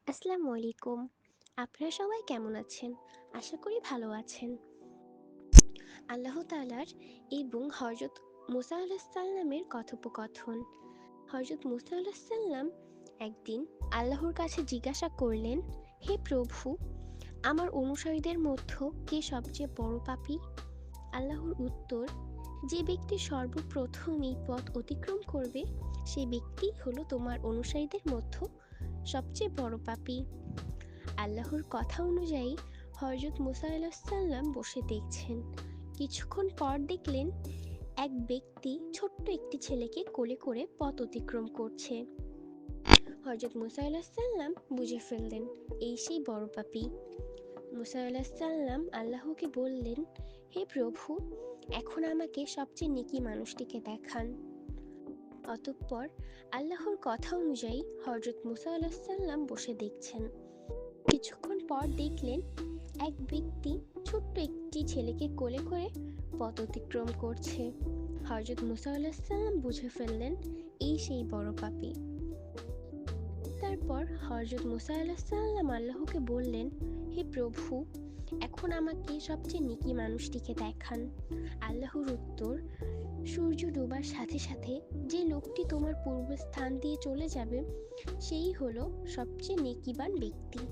আসসালামু আলাইকুম। আপনারা সবাই কেমন আছেন? আশা করি ভালো আছেন। আল্লাহ তাআলার এবং হযরত মুসা আলাইহিস সালামের কথোপকথন। হযরত মুসা আলাইহিস সালাম একদিন আল্লাহর কাছে জিজ্ঞাসা করলেন, হে প্রভু, আমার অনুসারীদের মধ্যে কে সবচেয়ে বড় পাপী? আল্লাহর উত্তর, যে ব্যক্তি সর্বপ্রথম এই পথ অতিক্রম করবে সেই ব্যক্তিই হলো তোমার অনুসারীদের মধ্যে সবচেয়ে বড় পাপী। আল্লাহর কথা অনুযায়ী হযরত মুসা আলাইহিস সালাম বসে দেখছেন। কিছুক্ষণ পর দেখলেন এক ব্যক্তি ছোট্ট একটি ছেলেকে কোলে করে পথ অতিক্রম করছে। হযরত মুসা আলাইহিস সালাম বুঝে ফেললেন এই সেই বড় পাপী। মুসা আলাইহিস সালাম আল্লাহকে বললেন, হে প্রভু, এখন আমাকে সবচেয়ে নেকী মানুষটিকে দেখান। অতঃপর আল্লাহর কথা অনুযায়ী হযরত মুসা আলাইহিস সালাম বসে দেখছেন। কিছুক্ষণ পর দেখলেন এক ব্যক্তি ছোট্ট একটি ছেলেকে কোলে করে পথ অতিক্রম করছে। হযরত মুসা আলাইহিস সালাম বুঝে ফেললেন এই সেই বড় পাপী। তারপর হযরত মুসা আলাইহিস সালাম আল্লাহকে বললেন, হে প্রভু, এখন আমাকে সবচেয়ে নেকী মানুষটিকে দেখান। আল্লাহর উত্তর, সূর্য ডোবার সাথে সাথে যে লোকটি তোমার পূর্বস্থান দিয়ে চলে যাবে সেই হলো সবচেয়ে নেকীবান ব্যক্তি।